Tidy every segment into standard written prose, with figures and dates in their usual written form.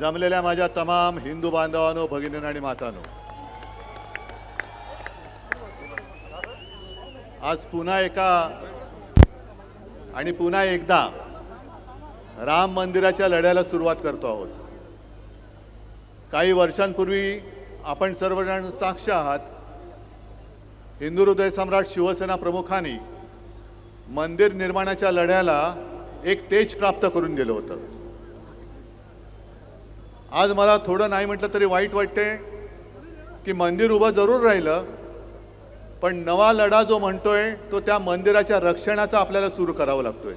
जमलेल्या माझ्या तमाम हिंदू बांधवांनो, भगिनींनो आणि मातांनो, आज पुन्हा एकदा राम मंदिराच्या लढ्याला सुरुवात करतो आहोत। काही वर्षांपूर्वी आपण सर्वजण साक्ष आहात, हिंदू हृदय सम्राट शिवसेना प्रमुखांनी मंदिर निर्माणाच्या लढ्याला एक तेज प्राप्त करून दिलं होतं। आज मला थोडं नाही म्हटलं तरी वाईट वाटते की मंदिर उभं जरूर राहिलं, पण नवा लढा जो म्हणतोय तो त्या मंदिराच्या रक्षणाचा आपल्याला सुरू करावा लागतोय।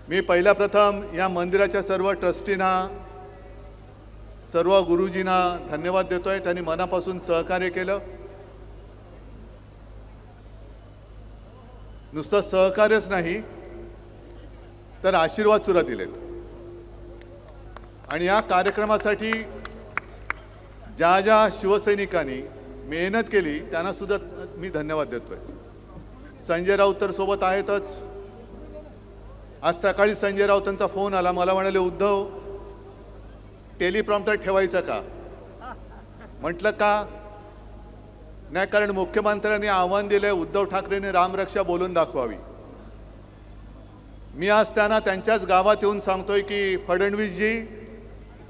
मी पहिल्या प्रथम या मंदिराच्या सर्व ट्रस्टींना, सर्व गुरुजींना धन्यवाद देतोय। त्यांनी मनापासून सहकार्य केलं। नुसतं सहकार्यच नाही तर आशीर्वाद सुद्धा दिलेत। आणि या कार्यक्रमासाठी ज्या ज्या शिवसैनिकांनी मेहनत केली त्यांना सुद्धा मी धन्यवाद देतोय। संजय राऊत तर सोबत आहेतच। आज सकाळी संजय राऊतांचा फोन आला, मला म्हणाले उद्धव टेलिप्रॉम्प्टर ठेवायचं का? म्हटलं का नाही, कारण मुख्यमंत्र्यांनी आव्हान दिले उद्धव ठाकरेंनी रामरक्षा बोलून दाखवावी। मी आज त्यांच्याच गावात येऊन सांगतोय की फडणवीसजी,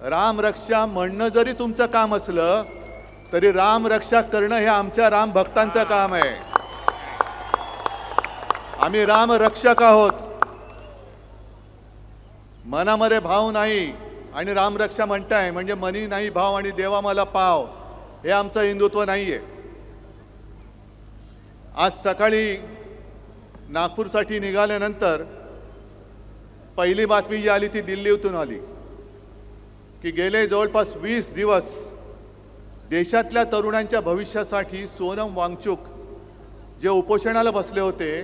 रामरक्षा म्हणणं जरी तुमचं काम असलं तरी रामरक्षा करणं हे आमच्या राम भक्तांचं काम आहे। आम्ही रामरक्षक आहोत, मनामध्ये भाव नाही आणि रामरक्षा म्हणताय म्हणजे मनी नाही भाव आणि देवा मला पाव, हे आमचं हिंदुत्व नाहीये। आज सकाळी नागपूरसाठी निघाल्यानंतर पहिली बातमी जी आली ती दिल्लीतून आली की गेले जवळपास 20 दिवस देशातल्या तरुणांच्या भविष्यासाठी सोनम वांगचुक जे उपोषणाला बसले होते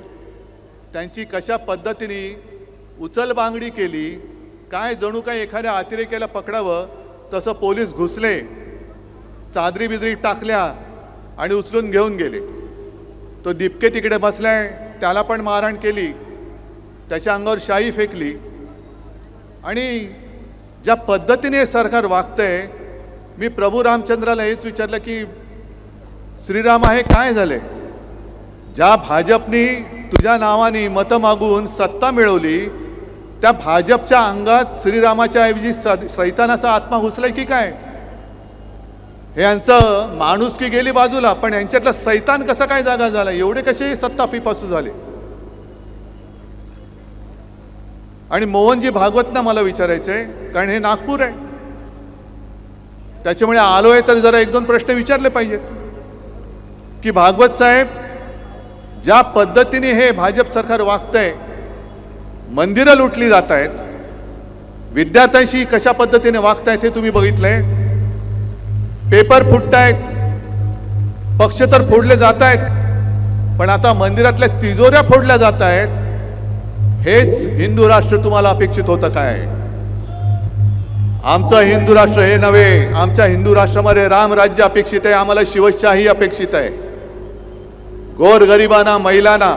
त्यांची कशा पद्धतीने उचलबांगडी केली, काय जणू काय एखाद्या अतिरेक्याला पकडावं तसं पोलीस घुसले, चादरी बिदरी टाकल्या आणि उचलून घेऊन गेले। तो दिपके तिकडे बसलाय, त्याला पण मारहाण केली, त्याच्या अंगावर शाई फेकली। आणि ज्या पद्धतीने सरकार वागतंय, मी प्रभू रामचंद्राला हेच विचारलं की श्रीराम आहे काय झाले? ज्या भाजपनी तुझ्या नावाने मतं मागून सत्ता मिळवली त्या भाजपच्या अंगात श्रीरामाच्या ऐवजी सैतानाचा आत्मा घुसलाय की काय? हे यांचं माणुसकी गेली बाजूला, पण यांच्यातला सैतान कसा काय जागा झाला? एवढे कसे सत्ता पिपासू झाले? आणि मोहनजी भागवतना मला विचारायचंय, कारण हे नागपूर आहे त्याच्यामुळे आलोय तर जरा एक दोन प्रश्न विचारले पाहिजेत की भागवत साहेब, ज्या पद्धतीने हे भाजप सरकार वागतंय, मंदिरं लुटली जात आहेत, विद्यार्थ्यांशी कशा पद्धतीने वागतायत हे तुम्ही बघितलंय, पेपर फुटतायत, पक्ष तर फोडले जात आहेत, पण आता मंदिरातल्या तिजोऱ्या फोडल्या जात आहेत। हेच हिंदू राष्ट्र तुम्हाला अपेक्षित होतं काय? आमचं हिंदू राष्ट्र हे नव्हे, आमच्या हिंदू राष्ट्रामध्ये रामराज्य अपेक्षित आहे, आम्हाला शिवशाही अपेक्षित आहे। गोरगरिबांना, महिलांना,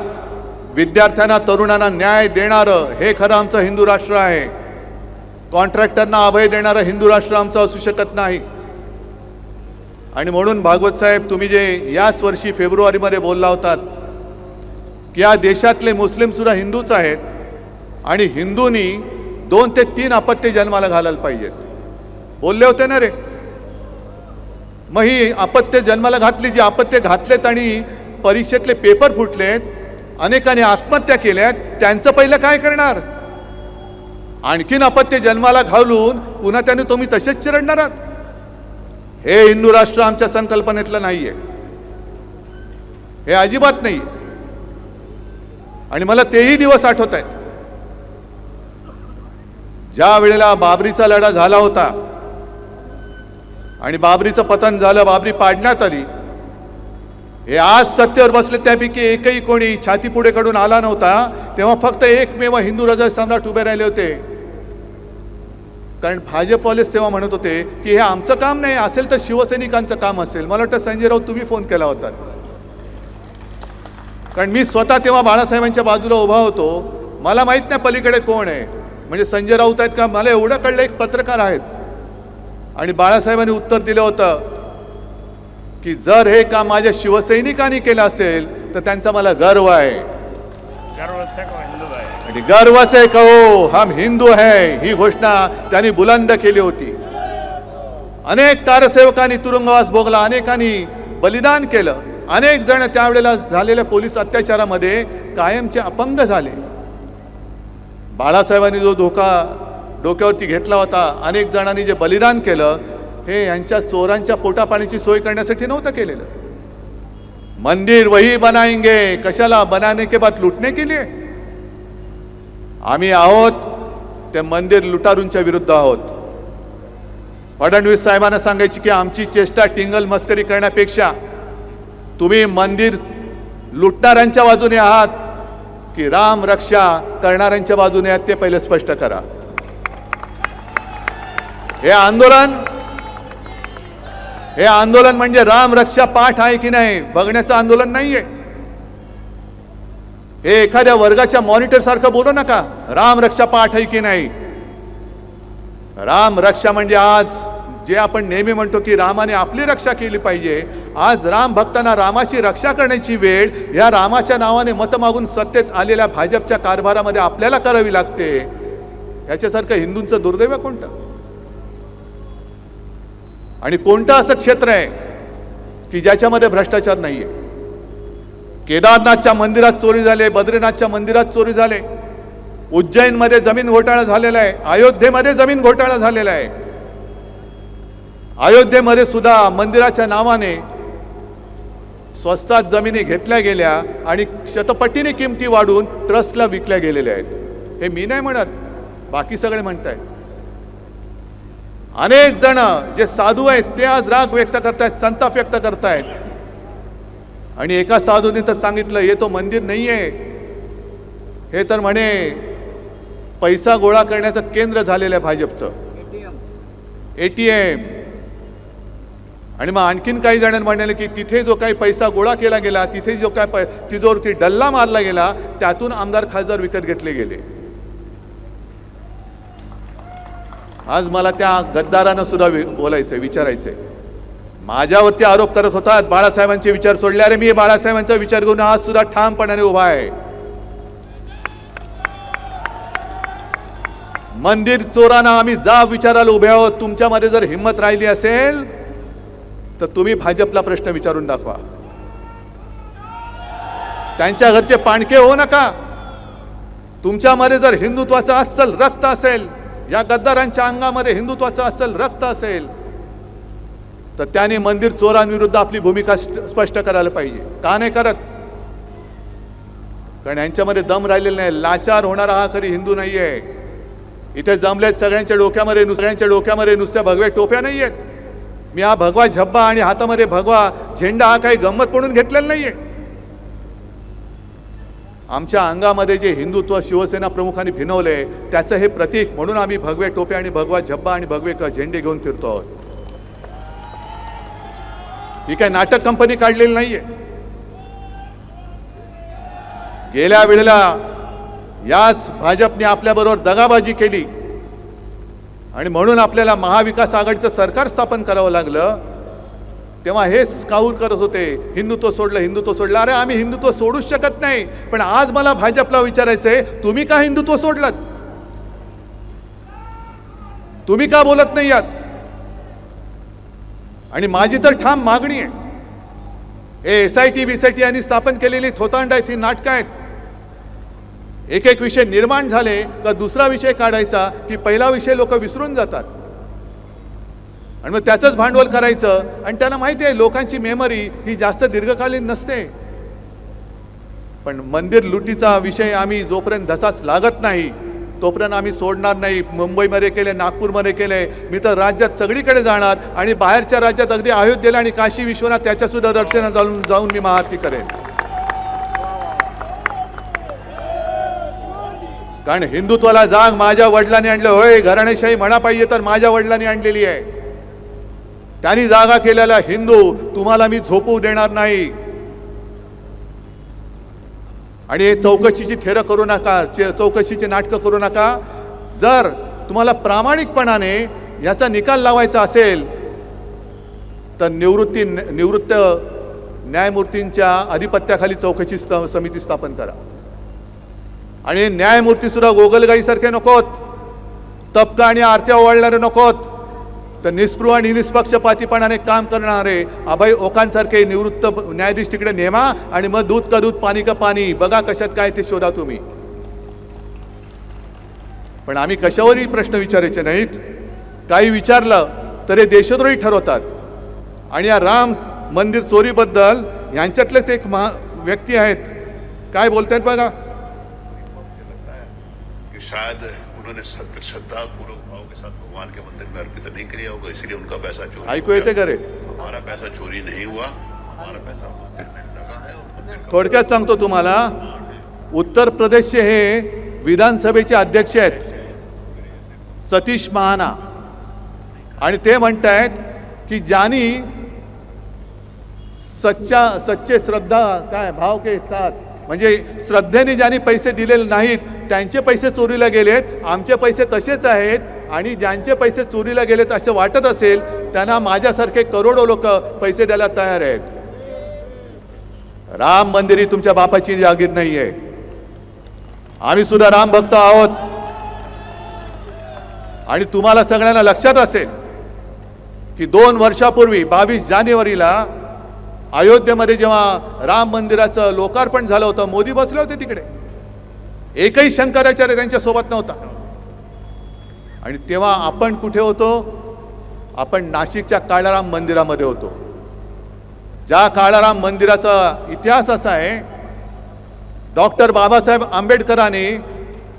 विद्यार्थ्यांना, तरुणांना न्याय देणारं हे खरं आमचं हिंदू राष्ट्र आहे। कॉन्ट्रॅक्टरना अभय देणारं हिंदू राष्ट्र आमचं असू शकत नाही। आणि म्हणून भागवत साहेब, तुम्ही जे याच वर्षी फेब्रुवारीमध्ये बोलला होतात की या देशातले मुस्लिम सुद्धा हिंदूच आहेत आणि हिंदूंनी 2 ते 3 अपत्ये जन्माला घालायला पाहिजेत, बोलले होते ना रे? मग ही अपत्ये जन्माला घातली, जी अपत्ये घातलेत आणि परीक्षेतले पेपर फुटलेत, अनेकांनी आत्महत्या केल्यात, त्यांचं पहिलं काय करणार? आणखीन अपत्ये जन्माला घालून पुन्हा त्यांनी तुम्ही तसेच चिरडणार आहात? हे हिंदू राष्ट्र आमच्या संकल्पनेतलं नाहीये, हे अजिबात नाही। आणि मला तेही दिवस आठवत आहेत ज्या वेळेला बाबरीचा लढा झाला होता आणि बाबरीचं पतन झालं, बाबरी पाडण्यात आली। हे आज सत्तेवर बसले त्यापैकी एकही कोणी छाती पुढे काढून आला नव्हता, तेव्हा फक्त एकमेव हिंदू हृदय सम्राट उभे राहिले होते। कारण भाजपवालेच तेव्हा म्हणत होते की हे आमचं काम नाही, असेल तर शिवसैनिकांचं काम असेल। मला वाटतं संजय राऊत तुम्ही फोन केला होता, कारण मी स्वतः तेव्हा बाळासाहेबांच्या बाजूला उभा होतो, मला माहित नाही पलीकडे कोण आहे। म्हणजे संजय राऊत आहेत का? मला एवढं कळलं एक पत्रकार आहेत आणि बाळासाहेबांनी उत्तर दिलं होतं की जर हे काम माझ्या शिवसैनिकांनी केलं असेल तर त्यांचा मला गर्व आहे आणि गर्व से कहो हम हिंदू है, ही घोषणा त्यांनी बुलंद केली होती. अनेक कारसेवकांनी तुरुंगवास भोगला, अनेकांनी बलिदान केलं, अनेक जण त्यावेळेला झालेल्या पोलीस अत्याचारामध्ये कायमचे अपंग झाले. बाळासाहेबांनी जो धोका डोक्यावरती घेतला होता, अनेक जणांनी जे बलिदान केलं, हे यांच्या चोरांच्या पोटापाण्याची सोय करण्यासाठी नव्हतं केलेलं. मंदिर वही बनाएंगे, कशाला? बनाने के बाद लुटने के लिए. आम्ही आहोत ते मंदिर लुटारूंच्या विरुद्ध आहोत. फडणवीस साहेबांना सांगायची की आमची चेष्टा टिंगल मस्करी करण्यापेक्षा तुम्ही मंदिर लुटणाऱ्यांच्या बाजूने आहात की राम रक्षा करणाऱ्यांच्या बाजूने आहात ते पहिले स्पष्ट करा. हे आंदोलन म्हणजे राम रक्षा पाठ आहे की नाही बघण्याचं आंदोलन नाहीये. हे एखाद्या वर्गाच्या मॉनिटर सारखं बोलू नका. राम रक्षा पाठ आहे की नाही. राम रक्षा म्हणजे आज जे आपण नेहमी म्हणतो की रामाने आपली रक्षा केली पाहिजे, आज राम भक्तांना रामाची रक्षा करण्याची वेळ या रामाच्या नावाने मत मागून सत्तेत आलेल्या भाजपच्या कारभारामध्ये आपल्याला करावी लागते. याच्यासारखं हिंदूंचं दुर्दैव कोणतं? आणि कोणतं असं क्षेत्र आहे की ज्याच्यामध्ये भ्रष्टाचार नाहीये? केदारनाथच्या मंदिरात चोरी झाले, बद्रीनाथच्या मंदिरात चोरी झाले, उज्जैनमध्ये जमीन घोटाळा झालेला आहे, अयोध्येमध्ये जमीन घोटाळा झालेला आहे. अयोध्येमध्ये सुद्धा मंदिराच्या नावाने स्वस्तात जमिनी घेतल्या गेल्या आणि शतपटीने किमती वाढून ट्रस्टला विकल्या गेलेल्या आहेत. हे मी नाही म्हणत, बाकी सगळे म्हणतायत. अनेक जण जे साधू आहेत ते आज राग व्यक्त करतायत, संताप व्यक्त करतायत. आणि एका साधूने तर सांगितलं हे तो मंदिर नाहीये, हे तर म्हणे पैसा गोळा करण्याचं केंद्र झालेलं आहे भाजपचं, ATM. आणि मग आणखीन काही जणांनी म्हणाले की तिथे जो काही पैसा गोळा केला गेला, तिथे जो काय तिजोरीवरती डल्ला मारला गेला, त्यातून आमदार खासदार विकत घेतले गेले. आज मला त्या गद्दारांना सुद्धा बोलायचंय, विचारायचंय. माझ्यावरती आरोप करत होतात बाळासाहेबांचे विचार सोडले. अरे मी बाळासाहेबांचा विचार घेऊन आज सुद्धा ठामपणाने उभा आहे. मंदिर चोरांना आम्ही जाब विचारायला उभे आहोत. तुमच्यामध्ये जर हिंमत राहिली असेल तर तुम्ही भाजपला प्रश्न विचारून दाखवा. त्यांच्या घरचे पाणके होऊ नका. तुमच्यामध्ये जर हिंदुत्वाचं अस्सल रक्त असेल, या गद्दारांच्या अंगामध्ये हिंदुत्वाचं अस्सल रक्त असेल, तर त्याने मंदिर चोरांविरुद्ध आपली भूमिका स्पष्ट करायला पाहिजे. का नाही करत? कारण यांच्यामध्ये दम राहिलेला नाही. लाचार होणारा हा खरी हिंदू नाहीये. इथे जमलेत सगळ्यांच्या डोक्यामध्ये नुसत्या भगव्या टोप्या नाहीयेत. मी हा भगवा झब्बा आणि हातामध्ये भगवा झेंडा हा काही गंमत म्हणून घेतलेला नाहीये. आमच्या अंगामध्ये जे हिंदुत्व शिवसेना प्रमुखांनी भिनवले त्याचं हे प्रतीक म्हणून आम्ही भगवे टोप्या आणि भगवा झब्बा आणि भगवे झेंडे घेऊन फिरतो आहोत. ही काय नाटक कंपनी काढलेली नाहीये. गेल्या वेळेला याच भाजपने आपल्याबरोबर दगाबाजी केली आणि म्हणून आपल्याला महाविकास आघाडीचं सरकार स्थापन करावं लागलं. तेव्हा हेच काऊर करत होते, हिंदुत्व सोडलं. अरे आम्ही हिंदुत्व सोडूच शकत नाही. पण आज मला भाजपला विचारायचंय, तुम्ही का हिंदुत्व सोडलं? तुम्ही का बोलत नाही आहात? आणि माझी तर ठाम मागणी आहे, हे SIT BIT यांनी स्थापन केलेली थोतांड आहेत, ही नाटकं आहेत. एक विषय निर्माण झाले का दुसरा विषय काढायचा की पहिला विषय लोक विसरून जातात आणि मग त्याचंच भांडवल करायचं. आणि त्यांना माहिती आहे लोकांची मेमरी ही जास्त दीर्घकालीन नसते. पण मंदिर लुटीचा विषय आम्ही जोपर्यंत धसास लागत नाही तोपर्यंत आम्ही सोडणार नाही. मुंबईमध्ये केले, नागपूरमध्ये केले, मी तर राज्यात सगळीकडे जाणार आणि बाहेरच्या राज्यात अगदी अयोध्येला आणि काशी विश्वनाथ त्याच्या सुद्धा दर्शनात जाऊन मी महाआरती करेन. कारण हिंदुत्वाला जाग माझ्या वडिलांनी आणलं. होय, घराणेशाही म्हणा पाहिजे तर माझ्या वडिलांनी आणलेली आहे. त्यांनी जागा केलेला हिंदू तुम्हाला मी झोपू देणार नाही. आणि चौकशीची थेरं करू नका, चौकशीची नाटकं करू नका. जर तुम्हाला प्रामाणिकपणाने याचा निकाल लावायचा असेल तर निवृत्त न्यायमूर्तींच्या अधिपत्याखाली चौकशी समिती स्थापन करा. आणि न्यायमूर्ती सुद्धा गोगलगाईसारखे नकोत, तपका आणि आरत्या ओवाळणारे नकोत, तर निस्पृह आणि निष्पक्षपातीपणाने काम करणारे अभय ओकांसारखे निवृत्त न्यायाधीश तिकडे नेमा आणि मग दूध का दूध पाणी का पाणी बघा कशात काय ते शोधा तुम्ही. पण आम्ही कशावरही प्रश्न विचारायचे नाहीत. काही विचारलं तर हे देशद्रोही ठरवतात. आणि या राम मंदिर चोरीबद्दल यांच्यातलेच एक व्यक्ती आहेत, काय बोलतायत बघा. शायद उन्होंने श्रद्धा पूर्वक भाव के साथ भगवान के मंदिर में अर्पित नहीं किया होगा, इसलिए उनका पैसा चोरी ऐकू येते करे. हमारा पैसा चोरी नहीं हुआ, हमारा पैसा मंदिर में लगा है. और थोडक्यात सांगतो तुम्हाला, उत्तर प्रदेशचे हे विधानसभेचे अध्यक्ष आहेत सतीश महाना, आणि ते म्हणतायत की ज्यांनी सच्चे श्रद्धा काय भाव के साथ म्हणजे श्रद्धेने ज्यांनी पैसे दिलेले नाहीत त्यांचे पैसे चोरीला गेलेत, आमचे पैसे तसेच आहेत. आणि ज्यांचे पैसे चोरीला गेलेत असं वाटत असेल त्यांना माझ्यासारखे करोडो लोक पैसे द्यायला तयार आहेत. राम मंदिर ही तुमच्या बापाची जागीर नाहीये. आम्ही सुद्धा राम भक्त आहोत. आणि तुम्हाला सगळ्यांना लक्षात असेल की 2 वर्षापूर्वी 22 जानेवारीला अयोध्येमध्ये जेव्हा राम मंदिराचं लोकार्पण झालं होतं, मोदी बसले होते तिकडे, एकही शंकराचार्य त्यांच्या सोबत नव्हता. आणि तेव्हा आपण कुठे होतो? आपण नाशिकच्या काळाराम मंदिरामध्ये होतो. ज्या काळाराम मंदिराचा इतिहास असा आहे, डॉक्टर बाबासाहेब आंबेडकरांनी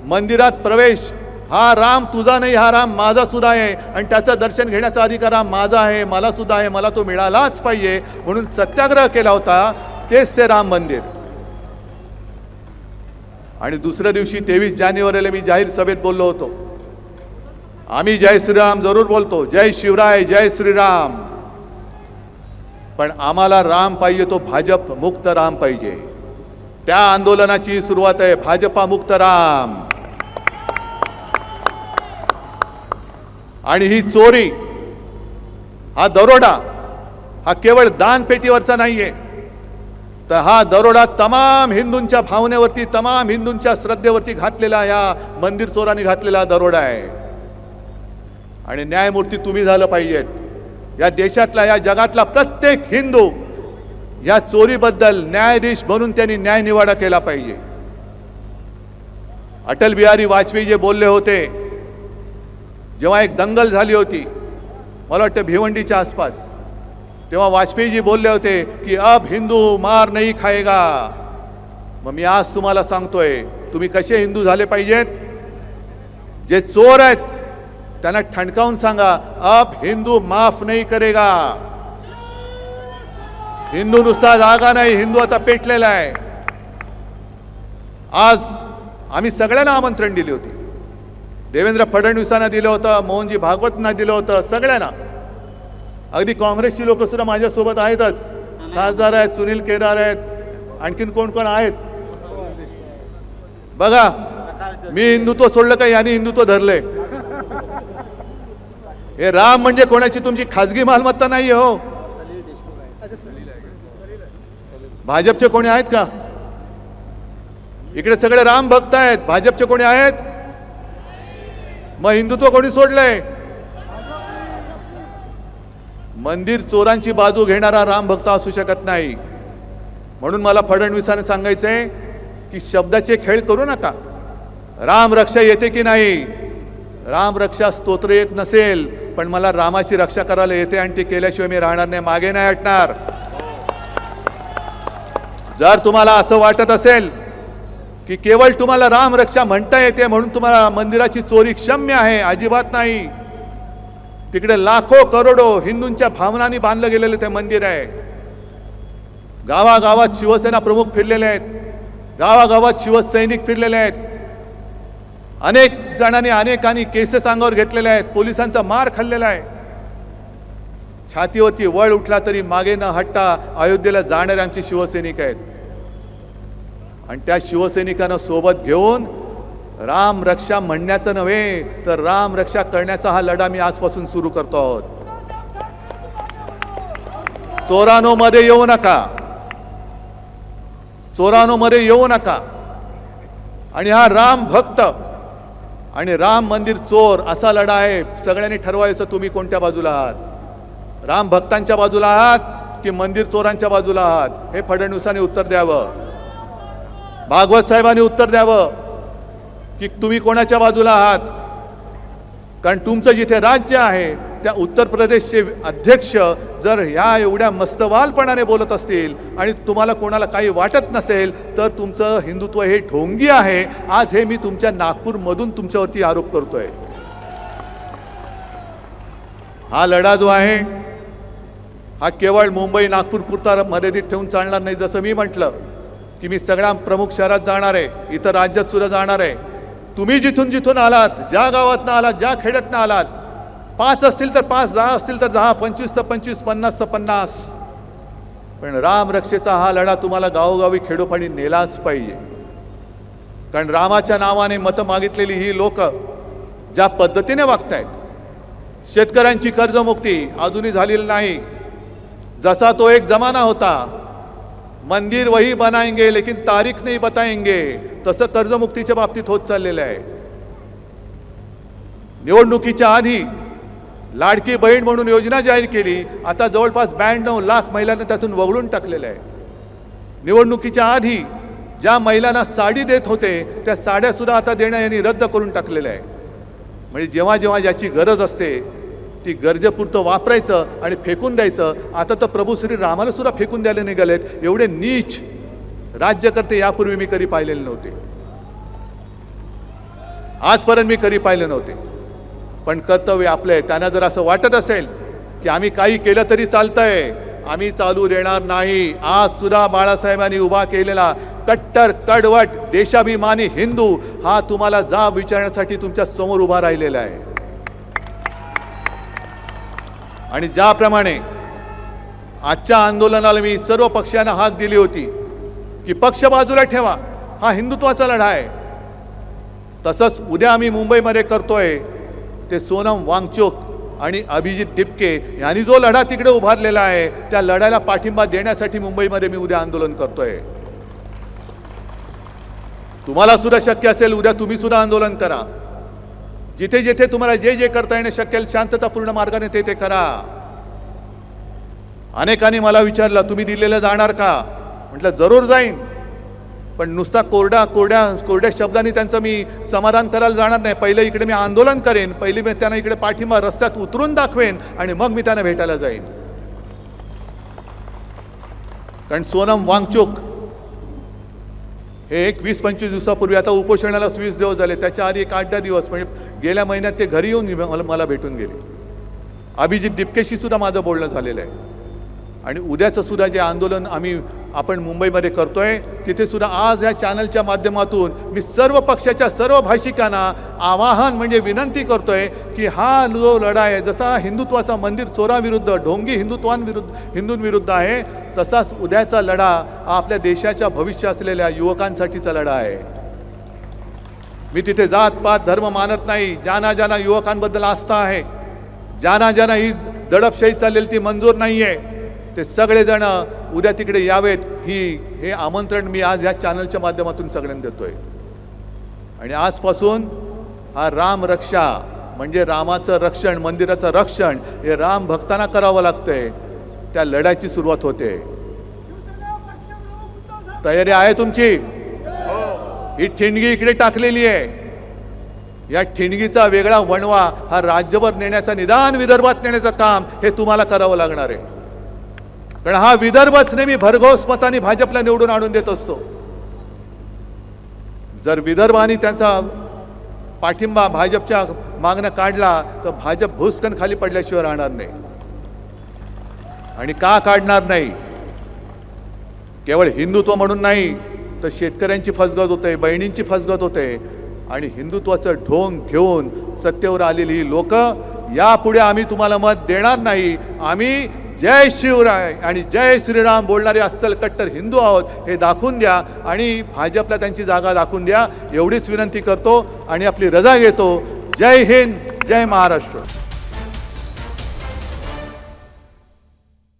मंदिरात प्रवेश, हा राम तुझा नाही, हा राम माझा सुद्धा आहे आणि त्याचं दर्शन घेण्याचा अधिकार हा माझा आहे, मला सुद्धा आहे, मला तो मिळालाच पाहिजे म्हणून सत्याग्रह केला होता. तेच ते राम मंदिर. आणि दुसऱ्या दिवशी 23 जानेवारीला मी जाहीर सभेत बोललो होतो, आम्ही जय श्रीराम जरूर बोलतो, जय शिवराय जय श्रीराम, पण आम्हाला राम पाहिजे तो भाजप मुक्त राम पाहिजे. त्या आंदोलनाची सुरुवात आहे भाजपा मुक्त राम. आणि ही चोरी, हा दरोडा हा केवळ दानपेटीवरचा नाहीये, तर हा दरोडा तमाम हिंदूंच्या भावनेवरती, तमाम हिंदूंच्या श्रद्धेवरती घातलेला या मंदिर चोरांनी घातलेला दरोडा आहे. आणि न्यायमूर्ती तुम्ही झालं पाहिजेत. या देशातला, या जगातला प्रत्येक हिंदू या चोरीबद्दल न्यायाधीश म्हणून त्यांनी न्याय निवाडा केला पाहिजे. अटल बिहारी वाजपेयी जे बोलले होते, जेव्हा एक दंगल झाली होती, मला वाटतं भिवंडीच्या आसपास, तेव्हा वाजपेयीजी बोलले होते की अब हिंदू मार नहीं खाएगा. मग मी आज तुम्हाला सांगतोय, तुम्ही कसे हिंदू झाले पाहिजेत? जे चोर आहेत त्यांना ठणकावून सांगा, अब हिंदू माफ नहीं करेगा. हिंदू नुसता जागा नाही, हिंदू आता पेटलेला आहे. आज आम्ही सगळ्यांना आमंत्रण दिले होते. देवेंद्र फडणवीसांना दिलं होतं, मोहनजी भागवतना दिलं होतं, सगळ्यांना. अगदी काँग्रेसची लोक सुद्धा माझ्यासोबत आहेतच. खासदार आहेत, सुनील केदार आहेत, आणखीन कोण कोण आहेत बघा. मी हिंदुत्व सोडलं का यांनी हिंदुत्व धरले? हे राम म्हणजे कोणाची तुमची खाजगी मालमत्ता नाही हो. भाजपचे कोणी आहेत का इकडे? सगळे राम भक्त आहेत. भाजपचे कोणी आहेत? मग हिंदुत्व कोणी सोडलंय? मंदिर चोरांची बाजू घेणारा राम भक्त असू शकत नाही. म्हणून मला फडणवीसांना सांगायचंय की शब्दाचे खेळ करू नका. राम रक्षा येते की नाही? राम रक्षा स्तोत्र येत नसेल, पण मला रामाची रक्षा करायला येते आणि ती केल्याशिवाय मी राहणार नाही, मागे नाही हटणार. जर तुम्हाला असं वाटत असेल की केवळ तुम्हाला राम रक्षा म्हणता येते म्हणून तुम्हाला मंदिराची चोरी क्षम्य आहे, अजिबात नाही. तिकडे लाखो करोडो हिंदूंच्या भावनांनी बांधलं गेलेलं ते मंदिर आहे. गावागावात शिवसेना प्रमुख फिरलेले आहेत, गावागावात शिवसैनिक फिरलेले आहेत. अनेक जणांनी अनेकांनी केसेस अंगावर घेतलेल्या आहेत, पोलिसांचा मार खाल्लेला आहे. छातीवरती वळ उठला तरी मागे न हटता अयोध्येला जाणारे आमचे शिवसैनिक आहेत. आणि त्या शिवसैनिकांना सोबत घेऊन राम रक्षा म्हणण्याचं नव्हे तर राम रक्षा करण्याचा हा लढा मी आजपासून सुरू करतो आहोत. चोरानो मध्ये येऊ नका, चोरानो मध्ये येऊ नका. आणि हा राम भक्त आणि राम मंदिर चोर असा लढा आहे. सगळ्यांनी ठरवायचं तुम्ही कोणत्या बाजूला आहात. राम भक्तांच्या बाजूला आहात की मंदिर चोरांच्या बाजूला आहात, हे फडणवीसांनी उत्तर द्यावं. भागवत साहेबांनी उत्तर द्यावं की तुम्ही कोणाच्या बाजूला आहात. कारण तुमचं जिथे राज्य आहे त्या उत्तर प्रदेशचे अध्यक्ष जर ह्या एवढ्या मस्तवालपणाने बोलत असतील आणि तुम्हाला कोणाला काही वाटत नसेल तर तुमचं हिंदुत्व हे ढोंगी आहे. आज हे मी तुमच्या नागपूरमधून तुमच्यावरती आरोप करतोय. हा लढा जो आहे हा केवळ मुंबई नागपूर पुरता मर्यादित ठेवून चालणार नाही. जसं मी म्हटलं की मी सगळ्या प्रमुख शहरात जाणार आहे, इतर राज्यात सुद्धा जाणार आहे. तुम्ही जिथून जिथून आलात, ज्या गावातनं आलात, ज्या खेड्यातनं आलात, 5 असतील तर 5, 10 असतील तर 10, 25 तर 25, 50 तर 50, पण राम रक्षेचा हा लढा तुम्हाला गावोगावी खेडोपाडी नेलाच पाहिजे. कारण रामाच्या नावाने मतं मागितलेली ही लोक ज्या पद्धतीने वागतायत, शेतकऱ्यांची कर्जमुक्ती अजूनही झालेली नाही. जसा तो एक जमाना होता, मंदिर वही बनाएंगे लेकिन तारीख नहीं बताएंगे, तसं कर्जमुक्तीच्या बाबतीत होत चाललेलं आहे. निवडणुकीच्या आधी लाडकी बहीण म्हणून योजना जाहीर केली, आता जवळपास 92 लाख महिलांना त्यातून वगळून टाकलेलं आहे. निवडणुकीच्या आधी ज्या महिलांना साडी देत होते त्या साड्या सुद्धा आता देणं यांनी रद्द करून टाकलेलं आहे. म्हणजे जेव्हा जेव्हा ज्याची गरज असते ती गरजेपुरतं वापरायचं आणि फेकून द्यायचं. आता तर प्रभू श्री रामाला सुद्धा फेकून द्यायला निघालेत. एवढे नीच राज्यकर्ते यापूर्वी मी कधी पाहिलेले नव्हते, आजपर्यंत मी कधी पाहिले नव्हते. पण कर्तव्य आपलं आहे. त्यांना जर असं वाटत असेल की आम्ही काही केलं तरी चालतंय, आम्ही चालू देणार नाही. आज सुद्धा बाळासाहेबांनी उभा केलेला कट्टर कडवट देशाभिमानी हिंदू हा तुम्हाला जाब विचारण्यासाठी तुमच्या समोर उभा राहिलेला आहे. आणि ज्याप्रमाणे आजच्या आंदोलनाला मी सर्व पक्षांना हाक दिली होती की पक्ष बाजूला ठेवा, हा हिंदुत्वाचा लढा आहे, तसंच उद्या आम्ही मुंबईमध्ये करतोय. ते सोनम वांगचुक आणि अभिजित दिपके यांनी जो लढा तिकडे उभारलेला आहे त्या लढ्याला पाठिंबा देण्यासाठी मुंबईमध्ये मी उद्या आंदोलन करतोय. तुम्हाला सुद्धा शक्य असेल उद्या तुम्ही सुद्धा आंदोलन करा. जिथे जिथे तुम्हाला जे जे करता येणं शक्य आहे शांततापूर्ण मार्गाने ते ते करा. अनेकांनी मला विचारलं तुम्ही दिल्लीला जाणार का. म्हटलं जरूर जाईन, पण नुसता कोरड्या शब्दांनी त्यांचं मी समाधान करायला जाणार नाही. पहिले इकडे मी आंदोलन करेन, पहिले मी त्यांना इकडे पाठिंबा रस्त्यात उतरून दाखवेन आणि मग मी त्यांना भेटायला जाईन. कारण सोनम वांगचुक हे 20-25 दिवसापूर्वी, आता उपोषणाला 20 दिवस झाले, त्याच्या आधी 8-10 दिवस म्हणजे गेल्या महिन्यात ते घरी येऊन मला भेटून गेले. अभिजित दिपकेशी सुद्धा माझं बोलणं झालेलं आहे. आणि उद्याचं सुद्धा जे आंदोलन आपण मुंबईमध्ये करतोय तिथे सुद्धा आज या चॅनलच्या माध्यमातून मी सर्व पक्षाच्या सर्व भाषिकांना आवाहन म्हणजे विनंती करतोय की हा जो लढा आहे, जसा हिंदुत्वाचा मंदिर चोराविरुद्ध ढोंगी हिंदूंविरुद्ध आहे, तसाच उद्याचा लढा हा आपल्या देशाच्या भविष्य असलेल्या युवकांसाठीचा लढा आहे. मी तिथे जात पात धर्म मानत नाही. ज्यांना युवकांबद्दल आस्था आहे, ज्यांना ही दडपशाही चाललेली ती मंजूर नाही आहे, ते सगळेजण उद्या तिकडे यावेत. हे आमंत्रण मी आज या चॅनलच्या माध्यमातून सगळ्यांना देतोय. आणि आजपासून हा राम रक्षा म्हणजे रामाचं रक्षण, मंदिराचं रक्षण हे राम भक्तांना करावं लागतंय. त्या लढ्याची सुरुवात होते. तयारी आहे तुमची. ही ठिणगी इकडे टाकलेली आहे. या ठिणगीचा वेगळा वणवा हा राज्यभर नेण्याचा, निदान विदर्भात नेण्याचं काम हे तुम्हाला करावं लागणार आहे. कारण हा विदर्भच नेहमी भरघोस मताने भाजपला निवडून आणून देत असतो. जर विदर्भाने त्यांचा पाठिंबा भाजपच्या मागणं काढला तर भाजप भुसकन खाली पडल्याशिवाय राहणार नाही. आणि का काढणार नाही, केवळ हिंदुत्व म्हणून नाही तर शेतकऱ्यांची फसगत होते, बहिणींची फसगत होते. आणि हिंदुत्वाचं ढोंग घेऊन सत्तेवर आलेली ही लोक यापुढे आम्ही तुम्हाला मत देणार नाही. आम्ही जय शिवराय आणि जय श्रीराम बोलणारे अस्सल कट्टर हिंदू आहोत हे दाखवून द्या आणि भाजपला त्यांची जागा दाखवून द्या एवढीच विनंती करतो आणि आपली रजा घेतो. जय हिंद, जय महाराष्ट्र.